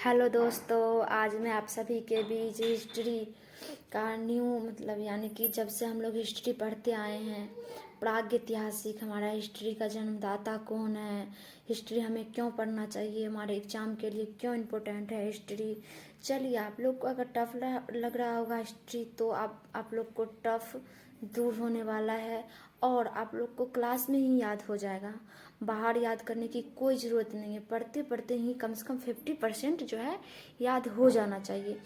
Hello दोस्तों, आज मैं आप सभी के बीच हिस्ट्री का न्यू यानी कि जब से हम लोग हिस्ट्री पढ़ते आए हैं, प्रागैतिहासिक हमारा हिस्ट्री का जन्मदाता कौन है, हिस्ट्री हमें क्यों पढ़ना चाहिए, हमारे एग्जाम के लिए क्यों इम्पोर्टेंट है हिस्ट्री। चलिए, आप लोग को अगर टफ लग रहा होगा हिस्ट्री तो आप लोग को टफ दूर होने वाला है और आप लोग को क्लास में ही याद हो जाएगा। बाहर याद करने की कोई ज़रूरत नहीं है, पढ़ते पढ़ते ही कम से कम 50% जो है याद हो जाना चाहिए।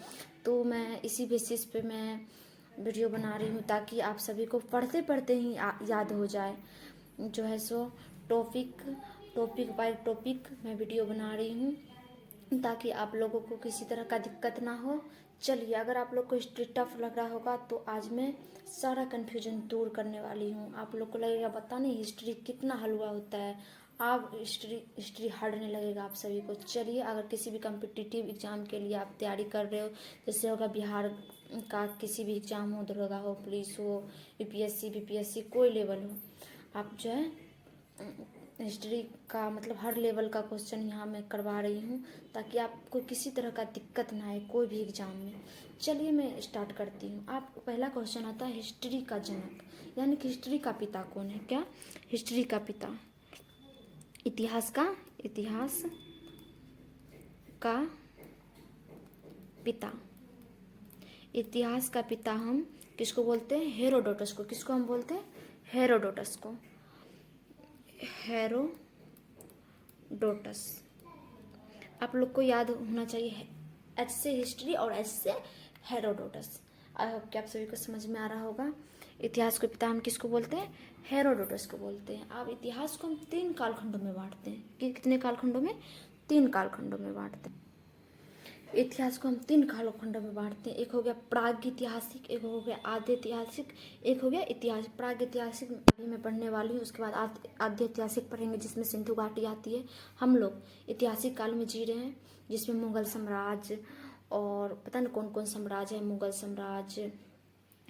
तो मैं इसी बेसिस पे मैं वीडियो बना रही हूँ ताकि आप सभी को पढ़ते पढ़ते ही याद हो जाए जो है सो टॉपिक टॉपिक बाय टॉपिक मैं वीडियो बना रही हूँ ताकि आप लोगों को किसी तरह का दिक्कत ना हो। चलिए, अगर आप लोग को हिस्ट्री टफ लग रहा होगा तो आज मैं सारा कन्फ्यूजन दूर करने वाली हूँ। आप लोग को लगेगा पता नहीं हिस्ट्री कितना हलवा होता है, आप हिस्ट्री हार्डने लगेगा आप सभी को। चलिए, अगर किसी भी कम्पिटिटिव एग्ज़ाम के लिए आप तैयारी कर रहे हो, जैसे होगा बिहार का किसी भी एग्ज़ाम हो, दरोगा हो, पुलिस हो, यूपीएससी बीपीएससी कोई लेवल हो, आप जो है हिस्ट्री का हर लेवल का क्वेश्चन यहाँ मैं करवा रही हूँ ताकि आपको किसी तरह का दिक्कत ना आए कोई भी एग्ज़ाम में। चलिए, मैं स्टार्ट करती हूँ। आप पहला क्वेश्चन आता है हिस्ट्री का जनक, यानी कि हिस्ट्री का पिता कौन है। क्या? हिस्ट्री का पिता, इतिहास का पिता। इतिहास का पिता हम किसको बोलते हैं? हेरोडोटस को। किसको हम बोलते हैं? हेरोडोटस को। हेरोडोटस आप लोग को याद होना चाहिए, एच से हिस्ट्री और एच से हेरोडोटस। आई होप कि आप सभी को समझ में आ रहा होगा। इतिहास के पिता हम किसको बोलते हैं? हेरोडोटस को बोलते हैं। अब इतिहास को हम 3 कालखंडों में बांटते हैं। कितने कालखंडों में? 3 कालखंडों में बांटते हैं। इतिहास को हम 3 कालखंडों में बांटते हैं। एक हो गया प्रागैतिहासिक, एक हो गया आद्य ऐतिहासिक, एक हो गया इतिहास। प्रागैतिहासिक अभी मैं पढ़ने वाली हूँ, उसके बाद आद्य ऐतिहासिक पढ़ेंगे जिसमें सिंधु घाटी आती है। हम लोग ऐतिहासिक काल में जी रहे हैं जिसमें मुगल साम्राज्य और पता नहीं कौन कौन साम्राज्य है, मुगल साम्राज्य,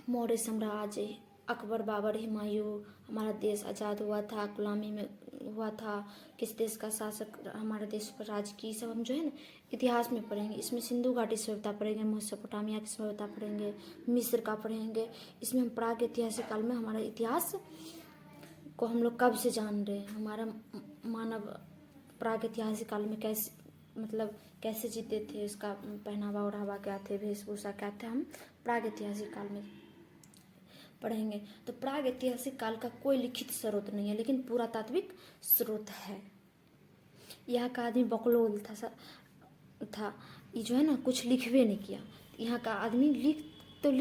मौर्य साम्राज्य, अकबर, बाबर, हुमायूं, हमारा देश आज़ाद हुआ था, गुलामी में हुआ था, किस देश का शासक हमारे देश पर राज की, सब हम जो है ना इतिहास में पढ़ेंगे। इसमें सिंधु घाटी सभ्यता पढ़ेंगे, मेसोपोटामिया की सभ्यता पढ़ेंगे, मिस्र का पढ़ेंगे। इसमें हम प्राग ऐतिहासिक काल में हमारा इतिहास को हम लोग कब से जान रहे हैं, हमारा मानव प्राग ऐतिहासिक काल में कैसे जीते थे, इसका पहनावा ओढ़ावा क्या थे, वेशभूषा क्या थे, हम प्राग ऐतिहासिक काल में पढ़ेंगे। तो प्राग ऐतिहासिक काल का कोई लिखित स्रोत नहीं है लेकिन पुरातात्विक स्रोत है। यहाँ का आदमी बकलोल था, ये जो है ना कुछ लिखवे नहीं किया। यहाँ का आदमी लिख तो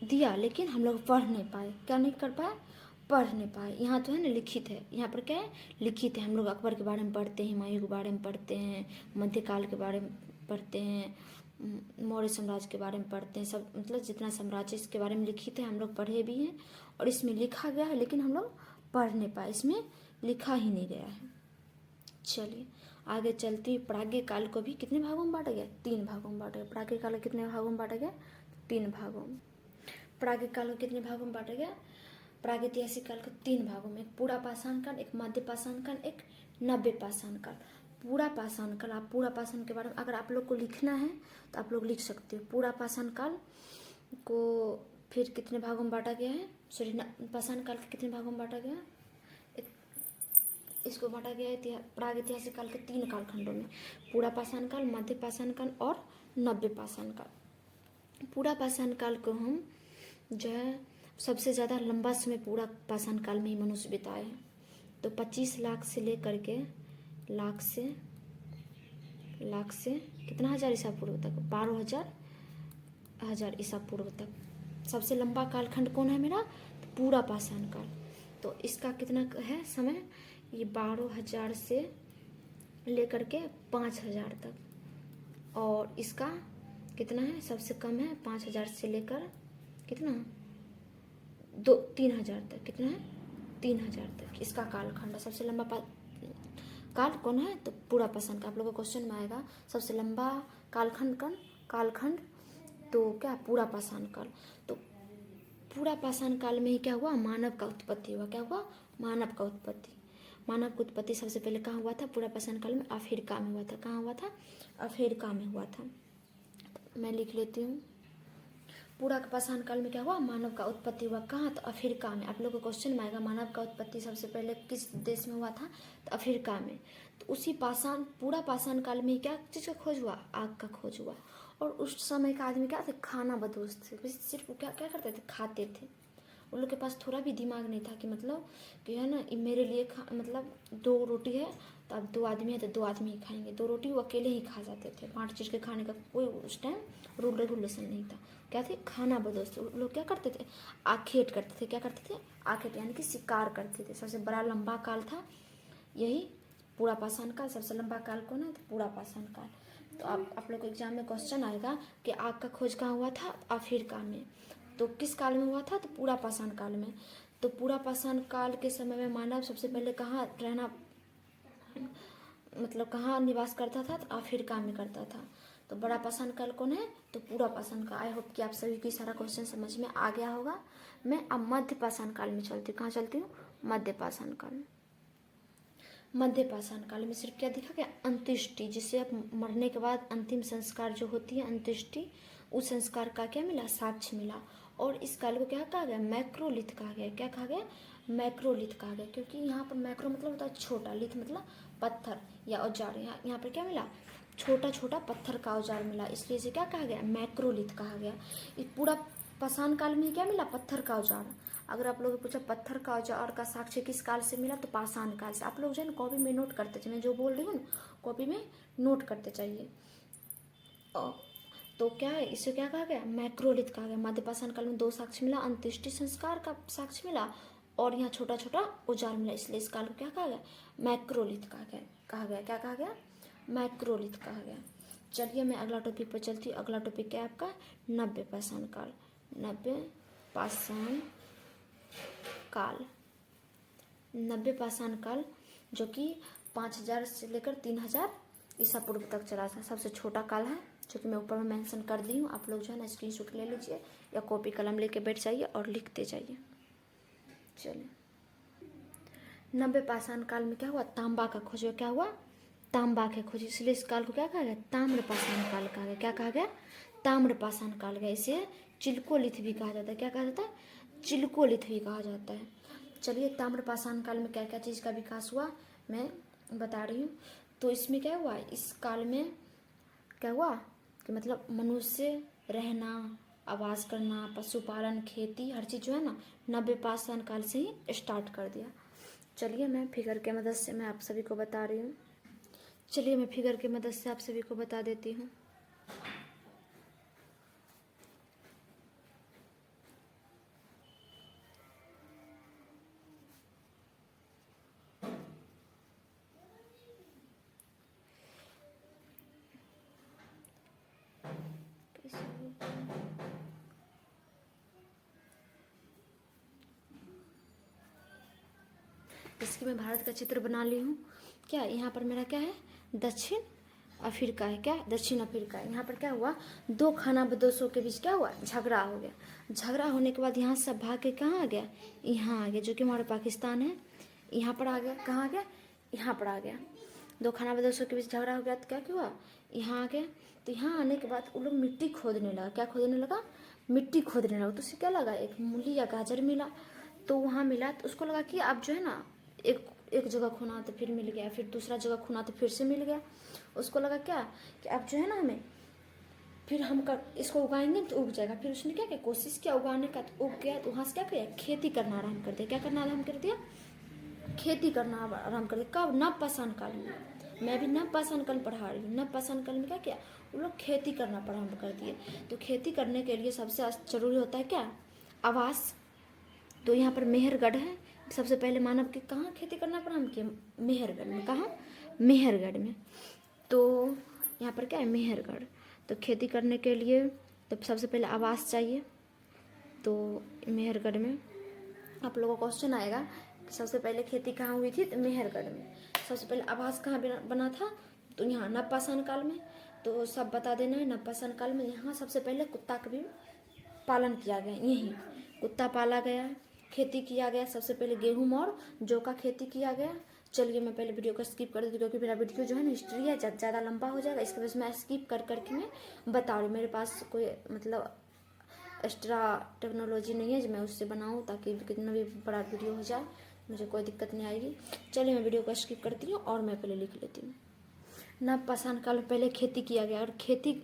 दिया लेकिन हम लोग पढ़ नहीं पाए। क्या नहीं कर पाए? पढ़ नहीं पाए। यहाँ तो है ना लिखित है, यहाँ पर क्या है? लिखित है। हम लोग अकबर के बारे में पढ़ते हैं, हुमायूं के बारे में पढ़ते हैं, मध्यकाल के बारे में पढ़ते हैं, मौर्य साम्राज्य के बारे में पढ़ते हैं। सब जितना साम्राज्य इसके बारे में लिखित है हम लोग पढ़े भी हैं और इसमें लिखा गया है लेकिन हम लोग पढ़ नहीं पाए, इसमें लिखा ही नहीं गया है। चलिए, आगे चलती प्राज्ञ काल को भी कितने भागों में बांटा गया? 3 भागों में बांटा गया। प्राज्ञ काल को कितने भागों में बांटा गया? 3 भागों में। प्राज्ञ काल को कितने भागों में बांटा गया? प्रागैतिहासिक काल को 3 भागों में, एक पूरा पाषाण काल, एक मध्य पाषाण काल, एक नव्य पाषाण काल। पूरा पाषाण काल, आप पूरा पाषाण के बारे में अगर आप लोग को लिखना है तो आप लोग लिख सकते हो। पूरा पाषाण काल को फिर कितने भागों में बांटा गया है? सॉरी, पाषाण काल के कितने भागों में बांटा गया? इसको बांटा गया है प्रागैतिहासिक काल के 3 कालखंडों में, पूरा पाषाण काल, मध्य पाषाण काल और नव्य पाषाण काल। पूरा पाषाण काल को हम जो है सबसे ज़्यादा लंबा समय पूरा पाषाण काल में ही मनुष्य बिताए हैं। तो 25 लाख से लेकर के लाख से कितना हज़ार ईसा पूर्व तक, 12,000 ईसा पूर्व तक सबसे लंबा कालखंड कौन है मेरा? तो पूरा पाषाण काल। तो इसका कितना है समय? ये 12,000 से लेकर के 5,000 तक। और इसका कितना है? सबसे कम है 5,000 से लेकर कितना? 3,000 तक। कितना है? 3,000 तक इसका कालखंड है। सबसे लंबा काल कौन है? तो पूरा पाषाण का। आप लोगों को क्वेश्चन में आएगा सबसे लंबा कालखंड तो क्या? पूरा पाषाण काल। तो पूरा पाषाण काल में ही क्या हुआ? मानव का उत्पत्ति हुआ। क्या हुआ? मानव का उत्पत्ति। मानव की उत्पत्ति सबसे पहले कहाँ हुआ था? पूरा पाषाण काल में अफ्रीका में हुआ था। कहाँ हुआ था? अफ्रीका में हुआ था। मैं लिख लेती हूँ। पूरा पाषाण काल में क्या हुआ? मानव का उत्पत्ति हुआ कहाँ? तो अफ्रीका में। आप लोगों को क्वेश्चन में आएगा मानव का उत्पत्ति सबसे पहले किस देश में हुआ था? तो अफ्रीका में। तो उसी पूरा पाषाण काल में क्या चीज़ का खोज हुआ? आग का खोज हुआ। और उस समय का आदमी क्या थे? खाना बदोश थे। सिर्फ क्या क्या करते थे? खाते थे। उन लोग के पास थोड़ा भी दिमाग नहीं था कि मतलब कि है ना मेरे लिए मतलब 2 रोटी है तो अब 2 आदमी है तो 2 आदमी ही खाएंगे। 2 रोटी वो अकेले ही खा जाते थे। 5 चीज़ के खाने का कोई उस टाइम रूल रेगुलेशन नहीं था। क्या थे? खाना बदोश थे। लोग क्या करते थे? आखेट करते थे। क्या करते थे? आखेट यानी कि शिकार करते थे। सबसे बड़ा लंबा काल था यही पूरा पाषाण काल। सबसे लंबा काल कौन है? तो पूरा पाषाण काल। तो आप लोग को एग्जाम में क्वेश्चन आएगा कि आग का खोज कहाँ हुआ था? अफ्रीका में। तो किस काल में हुआ था? तो पूरा पाषाण काल में। तो पूरा पाषाण काल के समय में मानव सबसे पहले कहाँ रहना मतलब कहाँ निवास करता था? तो अफ्रीका में करता था। तो बड़ा पाषाण काल कौन है? तो पूरा पाषाण काल। आई होप कि आप सभी को सारा क्वेश्चन समझ में आ गया होगा। मैं अब मध्य पाषाण काल में चलती हूँ। कहाँ चलती हूँ? मध्य पाषाण काल में। मध्य पाषाण काल में सिर्फ क्या दिखा गया? अंत्येष्टि, जिससे अब मरने के बाद अंतिम संस्कार जो होती है अंत्येष्टि, उस संस्कार का क्या मिला? साक्ष्य मिला। और इस काल को क्या कहा गया? मैक्रोलिथ कहा गया। क्या कहा गया? मैक्रोलिथ कहा गया। क्योंकि यहाँ पर मैक्रो मतलब होता है छोटा, लिथ मतलब पत्थर या औजार। यहाँ पर क्या मिला? छोटा छोटा पत्थर का औजार मिला, इसलिए इसे क्या कहा गया? मैक्रोलिथ कहा गया। इस पूरा पाषाण काल में क्या मिला? पत्थर का औजार। अगर आप लोगों को पूछा पत्थर का औजार का साक्ष्य किस काल से मिला? तो पाषाण काल से। आप लोग जो है ना कॉपी में नोट करते चाहिए। मैं जो बोल रही हूँ ना कॉपी में नोट करते चाहिए। तो क्या है? इसे क्या कहा गया? मैक्रोलिथ कहा गया। मध्य पाषाण काल में 2 साक्ष्य मिला, अंत्येष्टि संस्कार का साक्ष्य मिला और यहाँ छोटा छोटा औजार मिला, इसलिए इस काल को क्या कहा गया? मैक्रोलिथ कहा गया। क्या कहा गया? मैक्रोलिथ कहा गया। चलिए मैं अगला टॉपिक पर चलती हूँ। अगला टॉपिक क्या है आपका? नव्य पाषाण काल। नव्य पाषाण काल। नव्य पाषाण काल जो कि 5000 से लेकर 3000 ईसा पूर्व तक चला था। सबसे छोटा काल है जो कि मैं ऊपर में मेंशन कर दी हूँ। आप लोग जो है ना स्क्रीनशॉट ले लीजिए या कॉपी कलम लेके बैठ जाइए और लिखते जाइए। चलिए नव्य पाषाण काल में क्या हुआ? तांबा का खोज। क्या हुआ? तांबा के खोज, इसलिए इस काल को क्या कहा गया? ताम्र पाषाण काल कहा गया। क्या कहा गया? ताम्र पाषाण काल गया। इसे चिल्कोलिथ भी कहा जाता है। क्या कहा जाता है? चिल्कोलिथ भी कहा जाता है। चलिए ताम्र पाषाण काल में क्या क्या चीज़ का विकास हुआ मैं बता रही हूँ। तो इसमें क्या हुआ? इस काल में क्या हुआ कि मतलब मनुष्य रहना, आवास करना, पशुपालन, खेती, हर चीज़ जो है ना नव्य पाषाण काल से ही स्टार्ट कर दिया। चलिए मैं फिगर के मदद से मैं आप सभी को बता रही हूँ। चलिए मैं फिगर की मदद से आप सभी को बता देती हूँ। इसकी मैं भारत का चित्र बना ली हूँ। क्या यहाँ पर मेरा क्या है? दक्षिण अफ्रीका है। क्या? दक्षिण अफ्रीका है। यहाँ पर क्या हुआ? 2 खाना बदोशों के बीच क्या हुआ? झगड़ा हो गया। झगड़ा होने के बाद यहाँ सब भाग के कहाँ आ गया? यहाँ आ गया, जो कि हमारा पाकिस्तान है। यहाँ पर आ गया। कहाँ आ गया? यहाँ पर आ गया। 2 खाना बदोशों के बीच झगड़ा हो गया तो क्या हुआ? यहाँ आ गया। तो यहाँ आने के बाद उन लोग मिट्टी खोदने लगा। क्या खोदने लगा? मिट्टी खोदने लगा। तो उससे क्या लगा? एक मूली या गाजर मिला। तो वहाँ मिला तो उसको लगा कि अब जो है ना एक जगह खुना तो फिर मिल गया, फिर दूसरा जगह खुना तो फिर से मिल गया। उसको लगा क्या कि अब जो है ना हमें फिर हम इसको उगाएंगे तो उग जाएगा। फिर उसने क्या किया? कोशिश किया उगाने का तो उग गया। तो वहाँ से क्या किया? खेती करना आराम कर दिया। क्या करना आराम कर दिया? खेती करना आराम कर दिया। कब? नव पाषाण काल में। मैं भी नव पाषाण काल पढ़ा रही हूँ। नव पाषाण काल में क्या किया? वो लोग खेती करना प्रारंभ कर दिए। तो खेती करने के लिए सबसे जरूरी होता है क्या? आवास। तो यहाँ पर मेहरगढ़ है। सबसे पहले मानव के कहाँ खेती करना प्रारंभ किया? मेहरगढ़ में। कहाँ? मेहरगढ़ में। तो यहाँ पर क्या है? मेहरगढ़। तो खेती करने के लिए तो सबसे पहले आवास चाहिए। तो मेहरगढ़ में आप लोगों को क्वेश्चन आएगा कि सबसे पहले खेती कहाँ हुई थी? तो मेहरगढ़ में। सबसे पहले आवास कहाँ बना था? तो यहाँ नव पाषाण काल में। तो सब बता देना है। नव पाषाण काल में यहाँ सबसे पहले कुत्ता का भी पालन किया गया। यहीं कुत्ता पाला गया, खेती किया गया। सबसे पहले गेहूँ और जौ का खेती किया गया। चलिए मैं पहले वीडियो को स्किप कर देती हूँ, क्योंकि मेरा वीडियो जो है ना हिस्ट्री है ज़्यादा लंबा हो जाएगा, इसके वजह से मैं स्किप कर करके मैं बता रही हूँ। मेरे पास कोई मतलब एक्स्ट्रा टेक्नोलॉजी नहीं है जो मैं उससे बनाऊँ, ताकि कितना भी बड़ा वीडियो हो जाए मुझे कोई दिक्कत नहीं आएगी। चलिए मैं वीडियो को स्किप करती हूँ और मैं पहले लिख लेती हूँ। नवपाषाण काल में पहले खेती किया गया, और खेती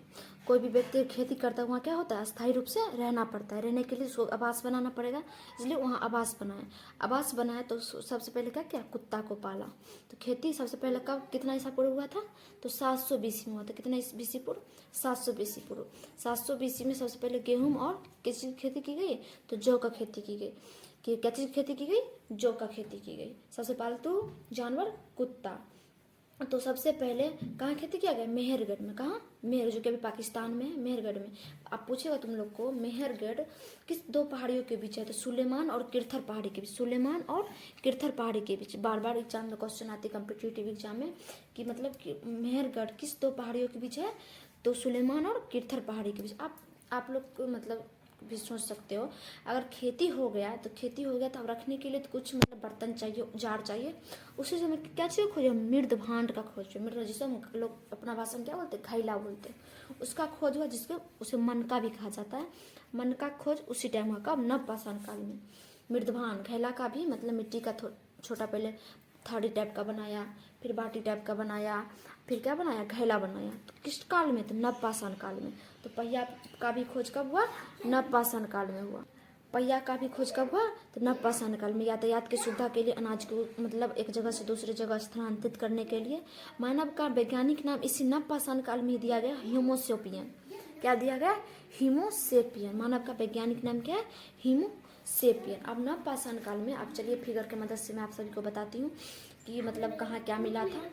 कोई भी व्यक्ति खेती करता है वहाँ क्या होता है, अस्थायी रूप से रहना पड़ता है। रहने के लिए उसको आवास बनाना पड़ेगा, इसलिए वहाँ आवास बनाए। आवास बनाए तो सबसे पहले क्या किया, कुत्ता को पाला। तो खेती सबसे पहले कब कितना ईसा पूर्व हुआ था, तो 700 BC में हुआ था। कितना BC पूर्व, 700 BC पूर्व। 700 BC में सबसे पहले गेहूँ और किस चीज़ की खेती की गई, तो जौ का खेती की गई। कि क्या चीज़ खेती की गई, जौ का खेती की गई। सबसे पालतू जानवर कुत्ता। तो सबसे पहले कहाँ खेती किया गया, मेहरगढ़ में। कहाँ, मेहर, जो कि अभी पाकिस्तान में है, मेहरगढ़ में। अब पूछेगा तुम लोग को मेहरगढ़ किस दो पहाड़ियों के बीच है, तो सुलेमान और किरथर पहाड़ी के बीच। सुलेमान और किरथर पहाड़ी के बीच। बार बार एग्जाम में क्वेश्चन आते कम्पिटिटिव एग्जाम में कि मतलब कि मेहरगढ़ किस दो पहाड़ियों के बीच है, तो सुलेमान और किरथर पहाड़ी के बीच। आप लोग को मतलब भी सोच सकते हो, अगर खेती हो गया तो खेती हो गया तो अब रखने के लिए तो कुछ मतलब बर्तन चाहिए, जार चाहिए। उसी समय क्या चाहिए, खोजो मृद भांड का खोजो। मृद जिसे हम लोग अपना भाषा में क्या बोलते हैं, घैला बोलते हैं, उसका खोज हुआ, जिसके उसे मनका भी कहा जाता है। मनका खोज उसी टाइम हुआ, कब, नवपाषाण काल में। मृद भांड घैला का भी मतलब मिट्टी का छोटा पहले थाली टाइप का बनाया, फिर बाटी टाइप का बनाया, फिर क्या बनाया, घैला बनाया। तो किस काल में, तो नवपाषाण काल में। तो पहिया का भी खोज कब हुआ, नवपाषाण काल में हुआ। पहिया का भी खोज कब हुआ, तो नवपाषाण काल में। यातायात की सुविधा के लिए, अनाज को मतलब एक जगह से दूसरी जगह स्थानांतरित करने के लिए। मानव का वैज्ञानिक नाम इसी नवपाषाण काल में ही दिया गया, होमोसेपियन। क्या दिया गया, होमोसेपियन। मानव का वैज्ञानिक नाम क्या है, होमोसेपियन। अब नवपाषाण काल में, अब चलिए फिगर की मदद से मैं आप सभी को बताती हूँ कि मतलब कहाँ क्या मिला था।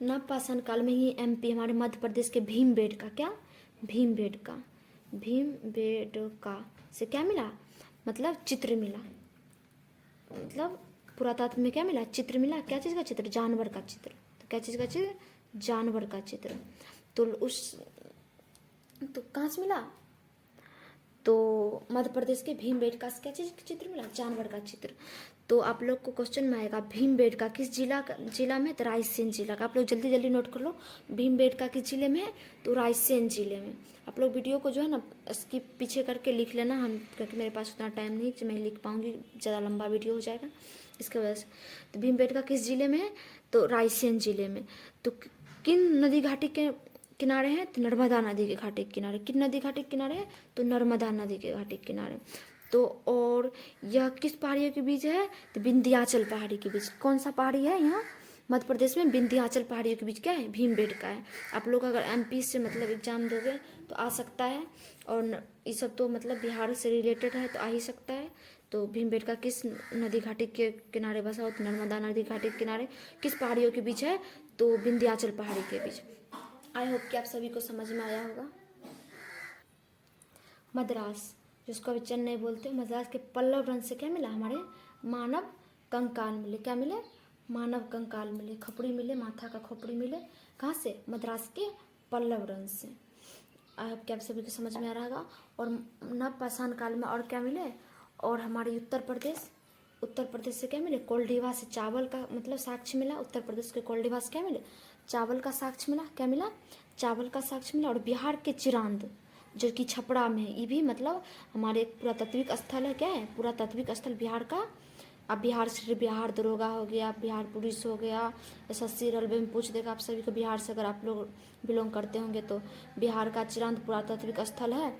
नवपाषाण काल में ही MP हमारे मध्य प्रदेश के भीमबेटका, क्या, भीमबेटका से क्या मिला, मतलब चित्र मिला। मतलब पुरातत्व में क्या मिला, चित्र मिला। क्या चीज़ का चित्र, जानवर का चित्र। तो क्या चीज़ का चित्र, जानवर का चित्र। तो कहाँ से मिला, तो मध्य प्रदेश के भीमबेटका से क्या चीज़ का चित्र मिला, जानवर का चित्र। तो आप लोग को क्वेश्चन में आएगा भीमबेटका किस जिला में, तो रायसेन जिला का। आप लोग जल्दी जल्दी नोट कर लो, भीमबेटका किस जिले में है, तो रायसेन जिले में। आप लोग वीडियो को जो है ना स्किप पीछे करके लिख लेना, हम क्योंकि मेरे पास उतना टाइम नहीं कि मैं लिख पाऊँगी, ज़्यादा लंबा वीडियो हो जाएगा इसके वजह से। तो भीमबेटका किस जिले में है, तो रायसेन जिले में। तो किन नदी घाटी के किनारे हैं, तो नर्मदा नदी के घाटी के किनारे। किन नदी घाटी के किनारे है, तो नर्मदा नदी के घाटी के किनारे। तो और यह किस पहाड़ियों के बीच है, तो विंध्याचल पहाड़ी के बीच। कौन सा पहाड़ी है यहाँ मध्य प्रदेश में, विंध्याचल पहाड़ियों के बीच क्या है, भीमबेटका है। आप लोग अगर MP से मतलब एग्जाम दोगे तो आ सकता है, और ये सब तो मतलब बिहार से रिलेटेड है तो आ ही सकता है। तो भीमबेटका किस नदी घाटी के किनारे बसा हो, तो नर्मदा नदी घाटी के किनारे। किस पहाड़ियों के बीच है, तो विंध्याचल पहाड़ी के बीच। आई होप कि आप सभी को समझ में आया होगा। मद्रास, जिसको अभी चेन्नई बोलते हैं, मद्रास के पल्लव रंग से क्या मिला, हमारे मानव कंकाल मिले। क्या मिले, मानव कंकाल मिले, खपड़ी मिले, माथा का खोपड़ी मिले। कहाँ से, मद्रास के पल्लव रंग से। आई होप कि आप सभी को समझ में आ रहा होगा। और नवपाषाण काल में और क्या मिले, और हमारे उत्तर प्रदेश से क्या मिले, कोल्डिवा से चावल का मतलब साक्ष्य मिला। उत्तर प्रदेश के कोल्डिवा से क्या मिले, चावल का साक्ष्य मिला। क्या मिला, चावल का साक्ष्य मिला। और बिहार के चिरांद जो कि छपरा में है, ये भी मतलब हमारे एक पुरातात्विक स्थल है। क्या है, पुरातात्विक स्थल बिहार का। अब बिहार से बिहार दरोगा हो गया, बिहार पुलिस हो गया, SSC रेलवे में पूछ देगा आप सभी को। बिहार से अगर आप लोग बिलोंग करते होंगे तो बिहार का चिरांद पुरातात्विक स्थल है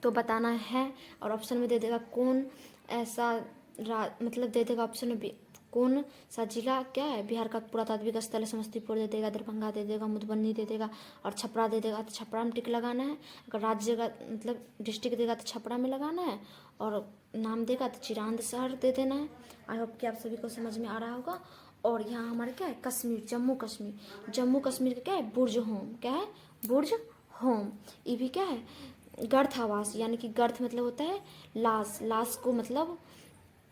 तो बताना है। और ऑप्शन में दे देगा कौन ऐसा मतलब दे देगा ऑप्शन में कौन सा जिला क्या है बिहार का पुरातात्विक स्थल है। समस्तीपुर दे देगा, दरभंगा दे देगा, मधुबनी दे देगा, और छपरा दे देगा तो छपरा में टिक लगाना है। अगर राज्य का मतलब डिस्ट्रिक्ट देगा तो छपरा में लगाना है, और नाम देगा तो चिरांद शहर दे देना है। आई होप कि आप सभी को समझ में आ रहा होगा। और यहाँ हमारे क्या है, कश्मीर, जम्मू कश्मीर का क्या है, बुर्ज होम। क्या है, बुर्ज होम। ये भी क्या है, गर्थ आवास, यानी कि गर्थ मतलब होता है लाश को मतलब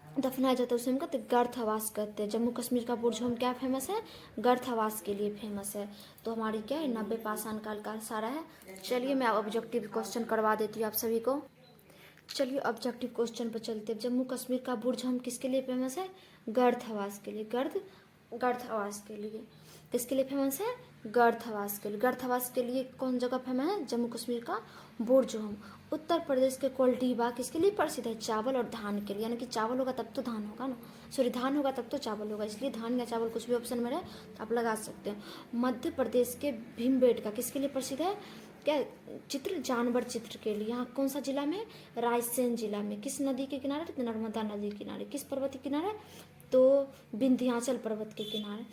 दफनाया जाता है, उसे हम कहते हैं गर्थ आवास कहते हैं। जम्मू कश्मीर का बुर्ज होम क्या फेमस है, गर्थ आवास के लिए फेमस है। तो हमारी क्या है, नवपाषाण काल का सारा है। चलिए मैं ऑब्जेक्टिव क्वेश्चन करवा देती हूँ आप सभी को। चलिए ऑब्जेक्टिव क्वेश्चन पर चलते हैं। जम्मू कश्मीर का बुर्ज हम किसके लिए फेमस है? गर्द आवास के लिए। गर्द आवास के लिए किसके लिए फेमस है? गर्द आवास के लिए। गर्द आवास के लिए कौन जगह फेमस है? जम्मू कश्मीर का बुर्ज हम। उत्तर प्रदेश के कोल्डीबा किसके लिए प्रसिद्ध है? चावल और धान के लिए। यानी कि चावल होगा तब तो धान होगा ना, सॉरी धान होगा तब तो चावल होगा, इसलिए धान या चावल कुछ भी ऑप्शन में रहे तो आप लगा सकते हैं। मध्य प्रदेश के भीमबेटका किसके लिए प्रसिद्ध है? क्या चित्र? जानवर चित्र के लिए। यहाँ कौन सा जिला में? रायसेन जिला में। किस नदी के किनारे? नर्मदा नदी के किनारे। किस पर्वत के किनारे? तो विंध्याचल पर्वत के किनारे।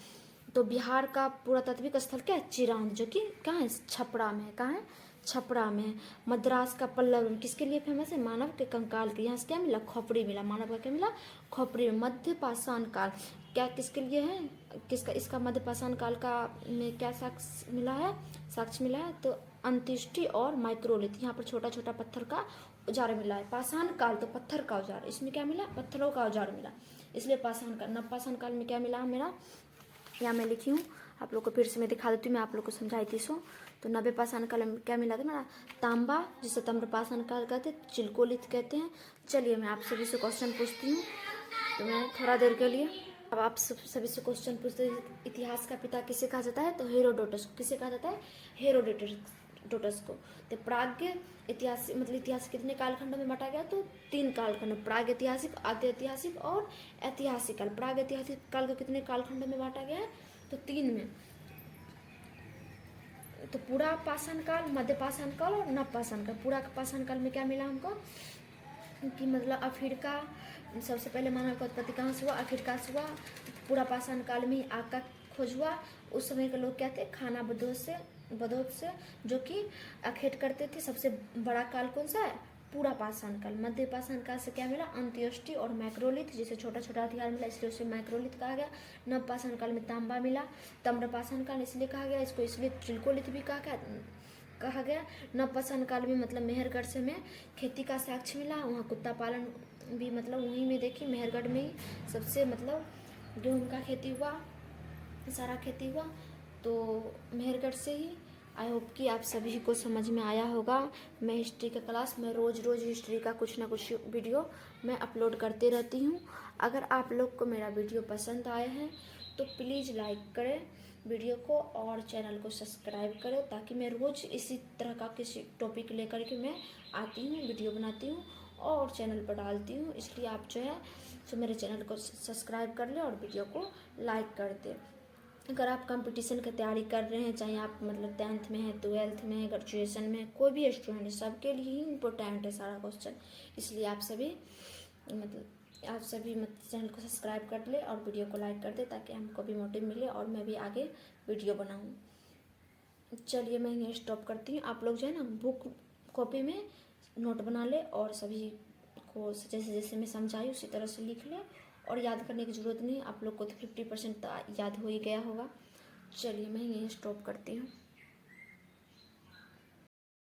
तो बिहार का पुरातात्विक स्थल क्या है? चिरांद, जो कि कहाँ है? छपरा में है। कहाँ है? छपरा में है। मद्रास का पल्लव किसके लिए फेमस है? मानव के कंकाल के। यहाँ से क्या मिला? खोपड़ी मिला। मानव का क्या मिला? खोपड़ी में। मध्य पाषाण काल क्या किसके लिए है? किसका? इसका मध्य पाषाण काल का में क्या साक्ष्य मिला है? साक्ष्य मिला है तो अंत्येष्टि और माइक्रोलिथ। यहाँ पर छोटा छोटा पत्थर का औजार मिला है। पाषाण काल तो पत्थर का औजार, इसमें क्या मिला? पत्थरों का औजार मिला, इसलिए पाषाण काल। नवपाषाण काल में क्या मिला मेरा? यहाँ मैं लिखी हूँ, आप लोग को फिर से मैं दिखा देती हूँ। मैं आप लोग को समझाई थी सो। तो नव्य पाषाण काल में क्या मिला था मेरा? तांबा, जिसे ताम्रपाषाण काल कहते हैं, चिल्कोलिथ कहते हैं। चलिए मैं आप सभी से क्वेश्चन पूछती हूँ, तो मैं थोड़ा देर के लिए अब आप सभी से क्वेश्चन पूछते हैं। इतिहास का पिता किसे कहा जाता है? तो हेरोडोटस को। किसे कहा जाता है? हेरोडोटस को। तो प्राग्ञ इतिहास मतलब इतिहास कितने कालखंडों में बांटा गया? तो 3 कालखंड, प्राग ऐतिहासिक, आद्य ऐतिहासिक और ऐतिहासिक काल। प्राग ऐतिहासिक काल को कितने कालखंडों में बांटा गया है? तो 3 में। तो पूरा पाषाण काल, मध्य पाषाण काल और नव पाषाण काल। पूरा पाषाण काल में क्या मिला हमको? कि मतलब अफ्रीका, सबसे पहले मानव का उत्पत्ति कहाँ से हुआ? अफ्रीका से हुआ। पूरा पाषाण काल में ही आग का खोज हुआ। उस समय के लोग क्या थे? खाना बदोश से जो कि अखेट करते थे। सबसे बड़ा काल कौन सा है? पूरा पाषाण काल। मध्य पाषाण काल से क्या मिला? अंत्येष्टि और मैक्रोलिथ, जिसे छोटा छोटा हथियार मिला इसलिए उसे मैक्रोलिथ कहा गया। नव पाषाण काल में तांबा मिला। ताम्रपाषाण काल इसलिए कहा गया इसको, इसलिए चिल्कोलिथ भी कहा गया। नव पाषाण काल में मतलब मेहरगढ़ से में खेती का साक्ष्य मिला। वहाँ कुत्ता पालन भी मतलब वहीं में देखी, मेहरगढ़ में ही सबसे मतलब गेहूँ का खेती हुआ, सारा खेती हुआ तो मेहरगढ़ से ही। आई होप कि आप सभी को समझ में आया होगा। मैं हिस्ट्री का क्लास में रोज़ हिस्ट्री का कुछ ना कुछ वीडियो मैं अपलोड करते रहती हूँ। अगर आप लोग को मेरा वीडियो पसंद आए हैं तो प्लीज़ लाइक करें वीडियो को और चैनल को सब्सक्राइब करें, ताकि मैं रोज़ इसी तरह का किसी टॉपिक लेकर के मैं आती हूँ, वीडियो बनाती हूँ और चैनल पर डालती हूँ। इसलिए आप जो है सो मेरे चैनल को सब्सक्राइब कर लें और वीडियो को लाइक कर दें। अगर आप कंपटीशन की तैयारी कर रहे हैं, चाहे आप मतलब 10th में है, 12th में है, ग्रेजुएशन में है, कोई भी स्टूडेंट है, सबके लिए ही इम्पोर्टेंट है सारा क्वेश्चन। इसलिए आप सभी चैनल को सब्सक्राइब कर ले और वीडियो को लाइक कर दे, ताकि हमको भी मोटिव मिले और मैं भी आगे वीडियो बनाऊँ। चलिए मैं यहीं स्टॉप करती हूँ। आप लोग जो है ना बुक कॉपी में नोट बना ले और सभी को जैसे जैसे मैं समझाई उसी तरह से लिख ले, और याद करने की ज़रूरत नहीं। आप लोग को तो 50% याद हो ही गया होगा। चलिए मैं यहीं स्टॉप करती हूँ।